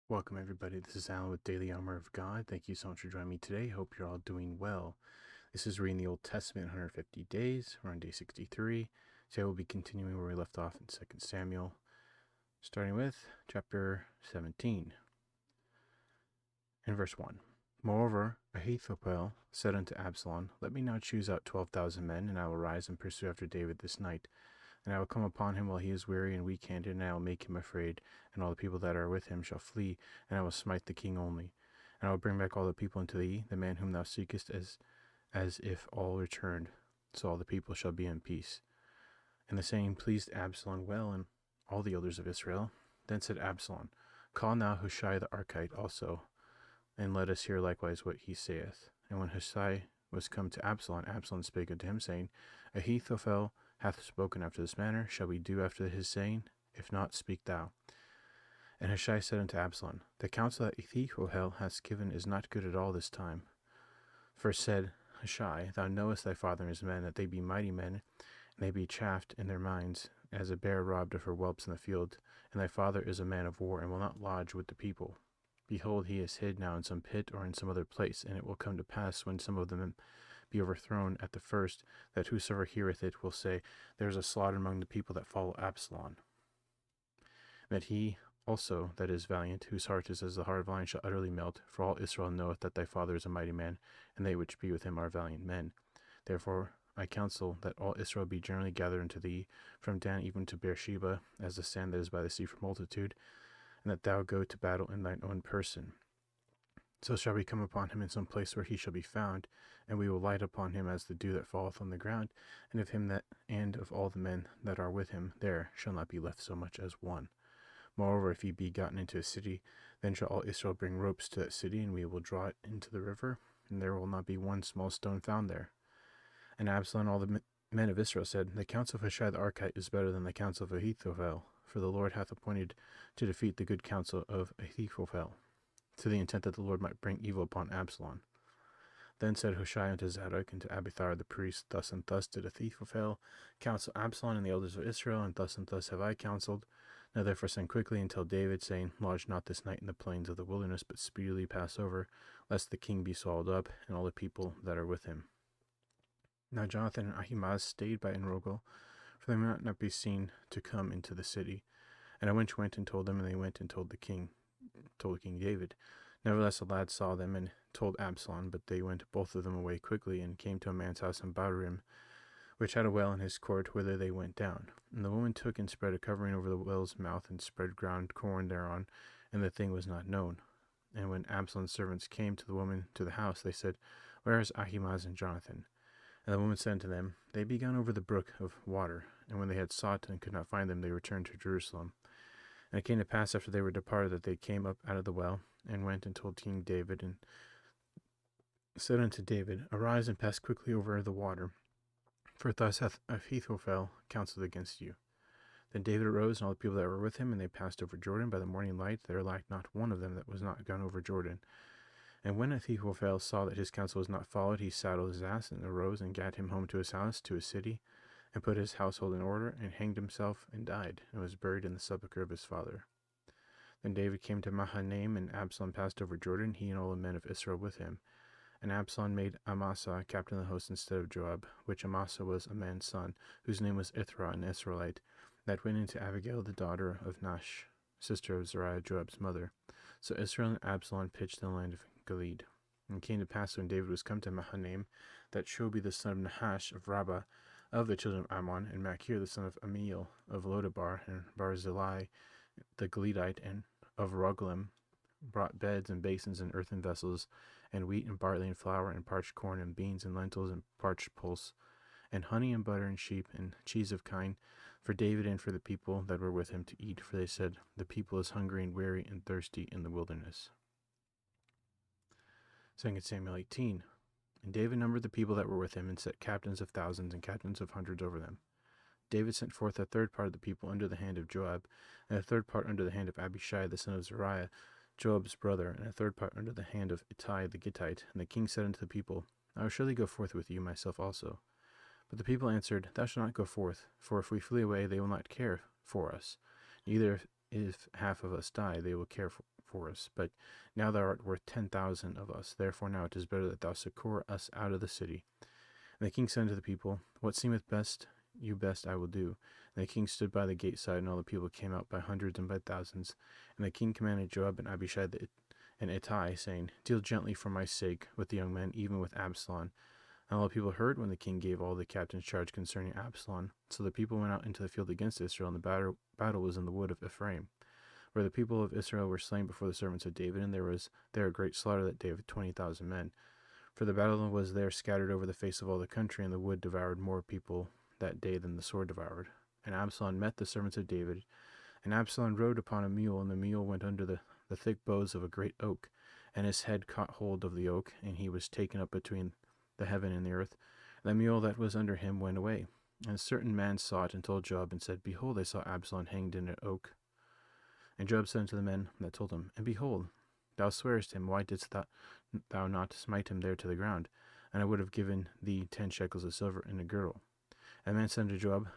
Welcome, everybody. This is Alan with Daily Armour of God. Thank you so much for joining me today. Hope you're all doing well. This is reading the Old Testament 150 days. We're on day 63. Today we'll be continuing where we left off in 2 Samuel, starting with chapter 17. In verse 1. Moreover, Ahithophel said unto Absalom, Let me now choose out 12,000 men, and I will rise and pursue after David this night. And I will come upon him while he is weary and weak-handed, and I will make him afraid, and all the people that are with him shall flee, and I will smite the king only. And I will bring back all the people unto thee, the man whom thou seekest, as if all returned, so all the people shall be in peace. And the saying pleased Absalom well, and all the elders of Israel. Then said Absalom, Call now Hushai the Archite also, and let us hear likewise what he saith. And when Hushai was come to Absalom, Absalom spake unto him, saying, Ahithophel hath spoken after this manner. Shall we do after his saying? If not, speak thou. And Hushai said unto Absalom, The counsel that Ahithophel hath given is not good at all this time. For said Hushai, Thou knowest thy father and his men, that they be mighty men, and they be chafed in their minds, as a bear robbed of her whelps in the field. And thy father is a man of war, and will not lodge with the people. Behold, he is hid now in some pit or in some other place, and it will come to pass, when some of them be overthrown at the first, that whosoever heareth it will say, There is a slaughter among the people that follow Absalom. That he also that is valiant, whose heart is as the heart of lion, shall utterly melt, for all Israel knoweth that thy father is a mighty man, and they which be with him are valiant men. Therefore I counsel that all Israel be generally gathered unto thee, from Dan even to Beersheba, as the sand that is by the sea for multitude, and that thou go to battle in thine own person. So shall we come upon him in some place where he shall be found, and we will light upon him as the dew that falleth on the ground, and of him that and of all the men that are with him there shall not be left so much as one. Moreover, if he be gotten into a city, then shall all Israel bring ropes to that city, and we will draw it into the river, and there will not be one small stone found there. And Absalom and all the men of Israel said, The counsel of Hushai the Archite is better than the counsel of Ahithophel, for the Lord hath appointed to defeat the good counsel of Ahithophel, to the intent that the Lord might bring evil upon Absalom. Then said Hushai unto Zadok and to Abiathar the priest, Thus and thus did Ahithophel counsel Absalom and the elders of Israel, and thus have I counseled. Now therefore send quickly and tell David, saying, Lodge not this night in the plains of the wilderness, but speedily pass over, lest the king be swallowed up, and all the people that are with him. Now Jonathan and Ahimaaz stayed by Enrogel, for they might not be seen to come into the city. And a wench went and told them, and they went and told King David. Nevertheless, the lad saw them and told Absalom, but they went both of them away quickly, and came to a man's house in Bahurim, which had a well in his court, whither they went down. And the woman took and spread a covering over the well's mouth, and spread ground corn thereon, and the thing was not known. And when Absalom's servants came to the woman to the house, they said, Where is Ahimaaz and Jonathan? And the woman said unto them, They be gone over the brook of water. And when they had sought and could not find them, they returned to Jerusalem. And it came to pass after they were departed that they came up out of the well, and went and told King David, and said unto David, Arise and pass quickly over the water, for thus hath Ahithophel counseled against you. Then David arose, and all the people that were with him, and they passed over Jordan. By the morning light there lacked not one of them that was not gone over Jordan. And when Ahithophel saw that his counsel was not followed, he saddled his ass, and arose, and gat him home to his house, to his city, and put his household in order, and hanged himself, and died, and was buried in the sepulchre of his father. Then David came to Mahanaim, and Absalom passed over Jordan, he and all the men of Israel with him. And Absalom made Amasa captain of the host instead of Joab, which Amasa was a man's son, whose name was Ithra, an Israelite, that went into Abigail the daughter of Nash, sister of Zeruiah, Joab's mother. So Israel and Absalom pitched in the land of Gilead. And it came to pass when David was come to Mahanaim, that Shobi the son of Nahash of Rabbah, of the children of Ammon, and Machir the son of Amiel of Lodabar, and Barzillai the Gileadite, and of Rogelim, brought beds and basins and earthen vessels, and wheat and barley and flour and parched corn and beans and lentils and parched pulse, and honey and butter and sheep and cheese of kine, for David and for the people that were with him to eat. For they said, The people is hungry and weary and thirsty in the wilderness. 2 Samuel 18. And David numbered the people that were with him, and set captains of thousands and captains of hundreds over them. David sent forth a third part of the people under the hand of Joab, and a third part under the hand of Abishai the son of Zeruiah, Joab's brother, and a third part under the hand of Ittai the Gittite. And the king said unto the people, I will surely go forth with you, myself also. But the people answered, Thou shalt not go forth, for if we flee away, they will not care for us. Neither if half of us die, they will care for us. But now thou art worth 10,000 of us. Therefore now it is better that thou succour us out of the city. And the king said unto the people, What seemeth you best I will do. And the king stood by the gate side, and all the people came out by hundreds and by thousands. And the king commanded Joab and Abishai and Ittai, saying, Deal gently for my sake with the young men, even with Absalom. And all the people heard when the king gave all the captains charge concerning Absalom. So the people went out into the field against Israel, and the battle was in the wood of Ephraim, where the people of Israel were slain before the servants of David, and there was there a great slaughter that day of 20,000 men. For the battle was there scattered over the face of all the country, and the wood devoured more people that day than the sword devoured. And Absalom met the servants of David, and Absalom rode upon a mule, and the mule went under the thick boughs of a great oak, and his head caught hold of the oak, and he was taken up between the heaven and the earth. And the mule that was under him went away. And a certain man saw it, and told Joab, and said, Behold, I saw Absalom hanged in an oak. And Joab said unto the men that told him, And behold, thou swearest him, why didst thou not smite him there to the ground? And I would have given thee 10 shekels of silver in a girdle. And the man said unto Joab,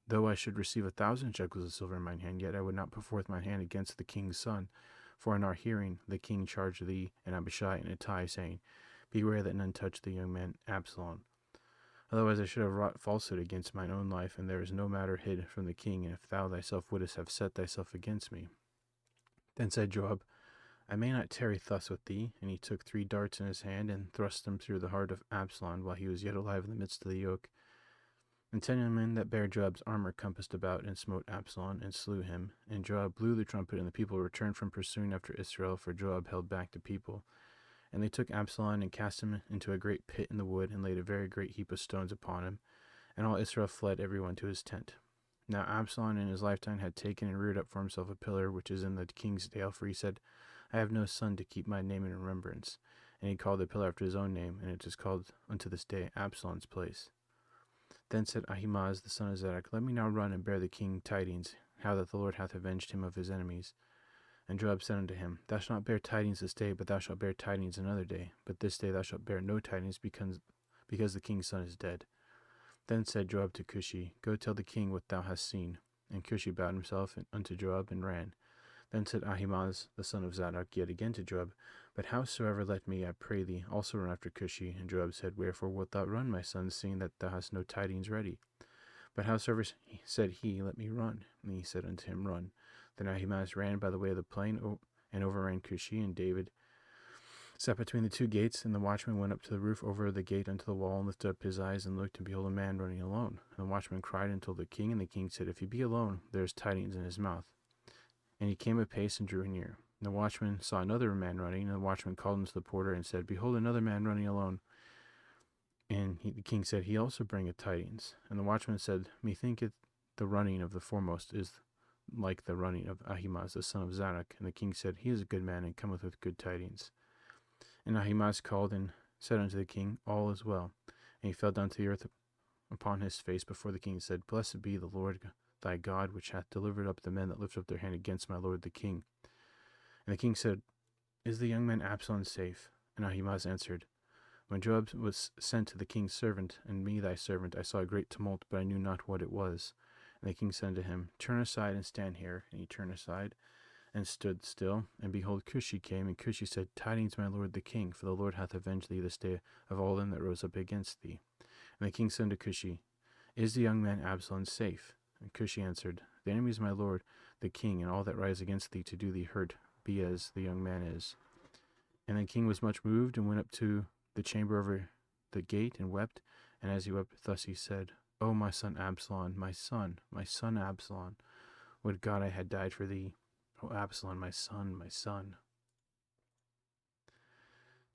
Though I should receive 1,000 shekels of silver in mine hand, yet I would not put forth mine hand against the king's son. For in our hearing the king charged thee and Abishai and Ittai, saying, Beware that none touch the young man Absalom. Otherwise I should have wrought falsehood against mine own life, and there is no matter hid from the king, and if thou thyself wouldest have set thyself against me. Then said Joab, I may not tarry thus with thee. And he took 3 darts in his hand, and thrust them through the heart of Absalom, while he was yet alive in the midst of the yoke. And 10 men that bare Joab's armor compassed about, and smote Absalom, and slew him. And Joab blew the trumpet, and the people returned from pursuing after Israel, for Joab held back the people. And they took Absalom, and cast him into a great pit in the wood, and laid a very great heap of stones upon him. And all Israel fled every one to his tent. Now Absalom in his lifetime had taken and reared up for himself a pillar, which is in the king's dale, for he said, I have no son to keep my name in remembrance. And he called the pillar after his own name, and it is called unto this day Absalom's place. Then said Ahimaaz the son of Zadok, Let me now run and bear the king tidings, how that the Lord hath avenged him of his enemies. And Joab said unto him, Thou shalt not bear tidings this day, but thou shalt bear tidings another day. But this day thou shalt bear no tidings, because the king's son is dead. Then said Joab to Cushi, Go tell the king what thou hast seen. And Cushi bowed himself unto Joab, and ran. Then said Ahimaaz the son of Zadok yet again to Joab, But howsoever let me, I pray thee, also run after Cushi. And Joab said, Wherefore wilt thou run, my son, seeing that thou hast no tidings ready? But howsoever said he, Let me run. And he said unto him, Run. Then Ahimaaz ran by the way of the plain, and overran Cushi, and David sat between the 2 gates, and the watchman went up to the roof over the gate unto the wall, and lifted up his eyes, and looked, and behold, a man running alone. And the watchman cried and told the king, and the king said, If he be alone, there is tidings in his mouth. And he came apace and drew near. And the watchman saw another man running, and the watchman called unto the porter, and said, Behold, another man running alone. And the king said, He also bringeth tidings. And the watchman said, Methinketh the running of the foremost is like the running of Ahimaaz the son of Zadok. And the king said, He is a good man, and cometh with good tidings. And Ahimaaz called and said unto the king, All is well. And he fell down to the earth upon his face before the king, and said, Blessed be the Lord thy God, which hath delivered up the men that lift up their hand against my lord the king. And the king said, Is the young man Absalom safe? And Ahimaaz answered, When Joab was sent to the king's servant, and me thy servant, I saw a great tumult, but I knew not what it was. And the king said unto him, Turn aside and stand here. And he turned aside and stood still. And behold, Cushi came, and Cushi said, Tidings, my lord the king, for the Lord hath avenged thee this day of all them that rose up against thee. And the king said unto Cushi, Is the young man Absalom safe? And Cushi answered, The enemies of my lord the king, and all that rise against thee to do thee hurt, be as the young man is. And the king was much moved, and went up to the chamber over the gate, and wept. And as he wept, thus he said, O my son Absalom, my son Absalom, would God I had died for thee. O Absalom, my son, my son.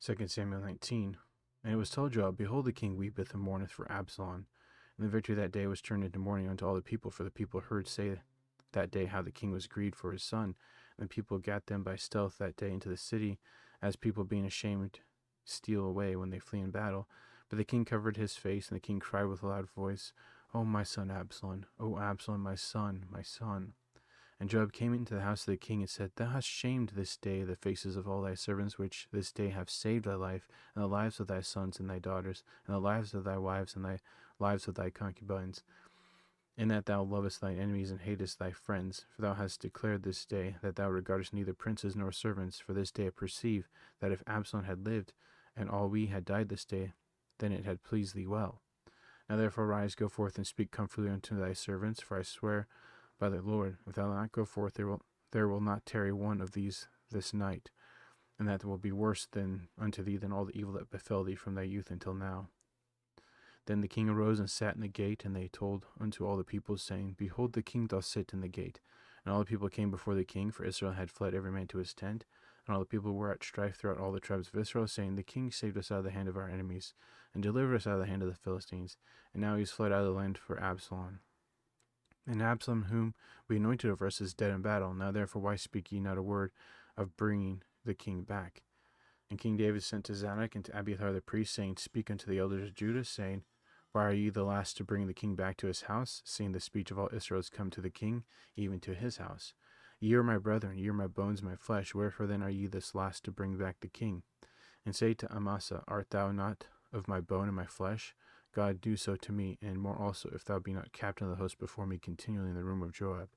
2 Samuel 19. And it was told Joab, Behold, the king weepeth and mourneth for Absalom. And the victory that day was turned into mourning unto all the people, for the people heard say that day how the king was grieved for his son. And the people gat them by stealth that day into the city, as people being ashamed steal away when they flee in battle. But the king covered his face, and the king cried with a loud voice, O my son Absalom, O Absalom, my son, my son. And Joab came into the house of the king, and said, Thou hast shamed this day the faces of all thy servants, which this day have saved thy life, and the lives of thy sons and thy daughters, and the lives of thy wives, and thy lives of thy concubines. in that thou lovest thine enemies and hatest thy friends. For thou hast declared this day that thou regardest neither princes nor servants. For this day I perceive that if Absalom had lived, and all we had died this day, then it had pleased thee well. Now therefore rise, go forth, and speak comfortably unto thy servants. For I swear by the Lord, if thou not go forth, there will not tarry one of these this night, and that will be worse than unto thee than all the evil that befell thee from thy youth until now. Then the king arose and sat in the gate, and they told unto all the people, saying, Behold, the king doth sit in the gate. And all the people came before the king, for Israel had fled every man to his tent. And all the people were at strife throughout all the tribes of Israel, saying, The king saved us out of the hand of our enemies, and delivered us out of the hand of the Philistines. And now he is fled out of the land for Absalom. And Absalom, whom we anointed over us, is dead in battle. Now therefore why speak ye not a word of bringing the king back? And King David sent to Zadok and to Abiathar the priest, saying, Speak unto the elders of Judah, saying, Why are ye the last to bring the king back to his house, seeing the speech of all Israel is come to the king, even to his house? Ye are my brethren, ye are my bones, my flesh, wherefore then are ye this last to bring back the king? And say to Amasa, Art thou not of my bone and my flesh? God do so to me, and more also, if thou be not captain of the host before me continually in the room of Joab.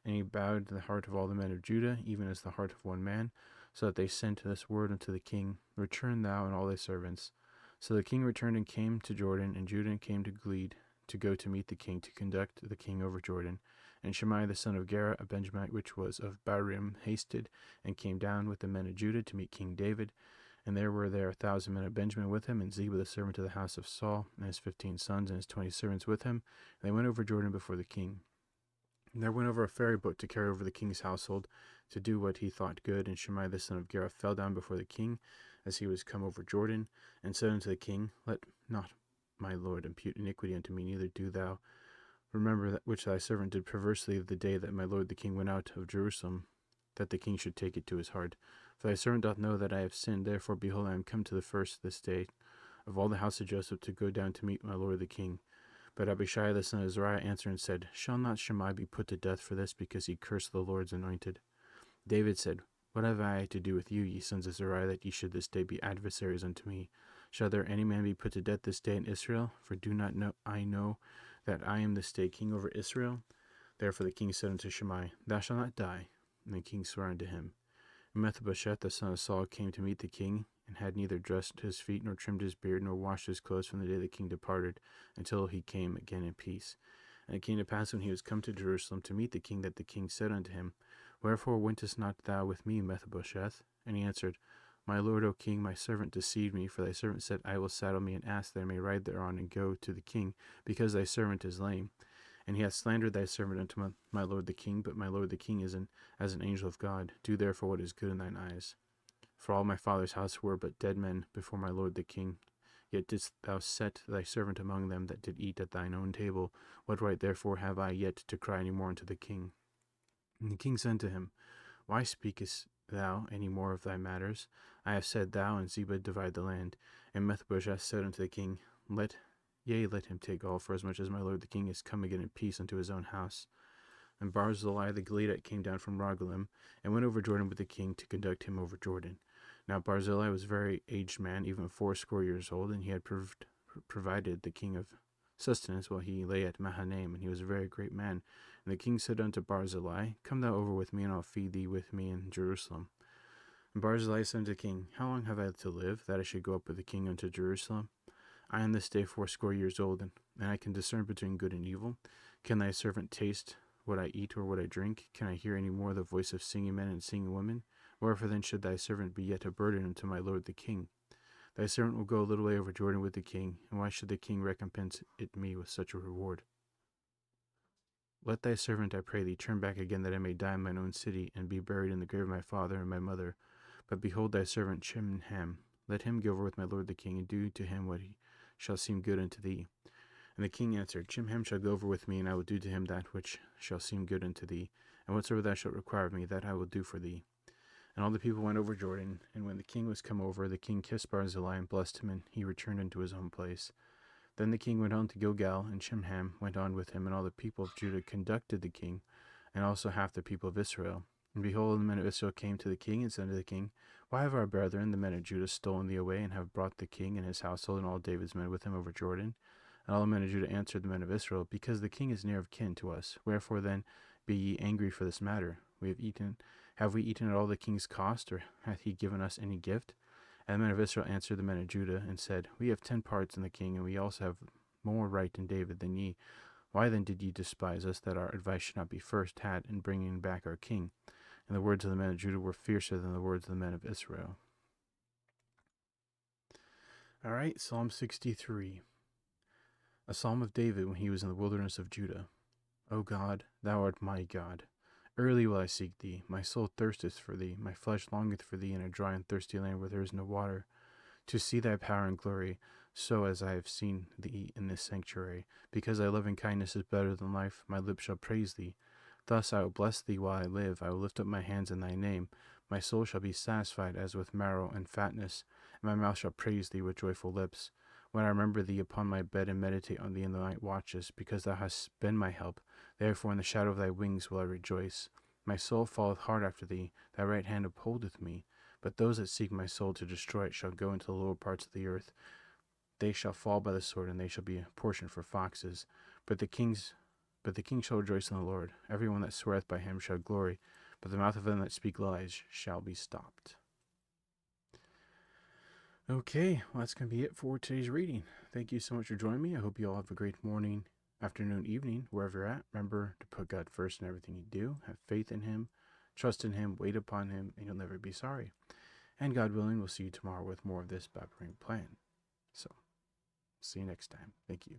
And he bowed the heart of all the men of Judah, even as the heart of one man, so that they sent this word unto the king, Return thou and all thy servants. So the king returned and came to Jordan, and Judah came to Gilead, to go to meet the king, to conduct the king over Jordan. And Shimei the son of Gera, a Benjamite which was of Barim, hasted, and came down with the men of Judah to meet King David. And there were 1,000 men of Benjamin with him, and Ziba the servant of the house of Saul, and his 15 sons, and his 20 servants with him. And they went over Jordan before the king. And there went over a ferry boat to carry over the king's household, to do what he thought good. And Shimei the son of Gera fell down before the king, as he was come over Jordan, and said unto the king, Let not my lord impute iniquity unto me, neither do thou remember that which thy servant did perversely the day that my lord the king went out of Jerusalem, that the king should take it to his heart. For thy servant doth know that I have sinned. Therefore, behold, I am come to the first this day of all the house of Joseph to go down to meet my lord the king. But Abishai the son of Zeruiah answered and said, Shall not Shimei be put to death for this, because he cursed the Lord's anointed? David said, What have I to do with you, ye sons of Zeruiah, that ye should this day be adversaries unto me? Shall there any man be put to death this day in Israel? For do not I know that I am this day king over Israel? Therefore the king said unto Shimei, Thou shalt not die. And the king swore unto him. And Mephibosheth the son of Saul came to meet the king, and had neither dressed his feet, nor trimmed his beard, nor washed his clothes from the day the king departed, until he came again in peace. And it came to pass when he was come to Jerusalem to meet the king, that the king said unto him, Wherefore wentest not thou with me, Mephibosheth? And he answered, My lord, O king, my servant deceived me, for thy servant said, I will saddle me an ass, that I may ride thereon and go to the king, because thy servant is lame. And he hath slandered thy servant unto my lord the king, but my lord the king is as an angel of God. Do therefore what is good in thine eyes. For all my father's house were but dead men before my lord the king. Yet didst thou set thy servant among them that did eat at thine own table. What right therefore have I yet to cry any more unto the king? And the king said unto him, Why speakest thou any more of thy matters? I have said, Thou and Ziba divide the land. And Mephibosheth said unto the king, Let him take all, for as much as my lord the king is come again in peace unto his own house. And Barzillai the Gileadite came down from Rogelim, and went over Jordan with the king to conduct him over Jordan. Now Barzillai was a very aged man, even 80 years old, and he had provided the king of sustenance while he lay at Mahanaim, and he was a very great man. And the king said unto Barzillai, Come thou over with me, and I'll feed thee with me in Jerusalem. And Barzillai said unto the king, How long have I to live, that I should go up with the king unto Jerusalem? I am this day 80 years old, and I can discern between good and evil. Can thy servant taste what I eat or what I drink? Can I hear any more the voice of singing men and singing women? Wherefore then should thy servant be yet a burden unto my lord the king? Thy servant will go a little way over Jordan with the king, and why should the king recompense it me with such a reward? Let thy servant, I pray thee, turn back again, that I may die in mine own city, and be buried in the grave of my father and my mother. But behold thy servant Chimham, let him go over with my lord the king, and do to him what shall seem good unto thee. And the king answered, Chimham shall go over with me, and I will do to him that which shall seem good unto thee, and whatsoever thou shalt require of me, that I will do for thee. And all the people went over Jordan, and when the king was come over, the king kissed Barzillai and blessed him, and he returned unto his own place. Then the king went on to Gilgal, and Chimham went on with him, and all the people of Judah conducted the king, and also half the people of Israel. And behold, the men of Israel came to the king, and said unto the king, Why have our brethren, the men of Judah, stolen thee away, and have brought the king and his household and all David's men with him over Jordan? And all the men of Judah answered the men of Israel, Because the king is near of kin to us. Wherefore then be ye angry for this matter? Have we eaten at all the king's cost, or hath he given us any gift? And the men of Israel answered the men of Judah, and said, We have 10 parts in the king, and we also have more right in David than ye. Why then did ye despise us, that our advice should not be first had in bringing back our king? And the words of the men of Judah were fiercer than the words of the men of Israel. All right, Psalm 63. A psalm of David when he was in the wilderness of Judah. O God, thou art my God. Early will I seek thee. My soul thirsteth for thee. My flesh longeth for thee in a dry and thirsty land where there is no water, to see thy power and glory, so as I have seen thee in this sanctuary. Because thy loving kindness is better than life, my lips shall praise thee. Thus I will bless thee while I live. I will lift up my hands in thy name. My soul shall be satisfied as with marrow and fatness, and my mouth shall praise thee with joyful lips. When I remember thee upon my bed and meditate on thee in the night watches, because thou hast been my help, therefore in the shadow of thy wings will I rejoice. My soul falleth hard after thee, thy right hand upholdeth me. But those that seek my soul to destroy it shall go into the lower parts of the earth. They shall fall by the sword, and they shall be a portion for foxes. But the king shall rejoice in the Lord. Every one that sweareth by him shall glory, but the mouth of them that speak lies shall be stopped. Okay, well, that's going to be it for today's reading. Thank you so much for joining me. I hope you all have a great morning, afternoon, evening, wherever you're at. Remember to put God first in everything you do. Have faith in him, trust in him, wait upon him, and you'll never be sorry. And God willing, we'll see you tomorrow with more of this Baptering Plan. So, see you next time. Thank you.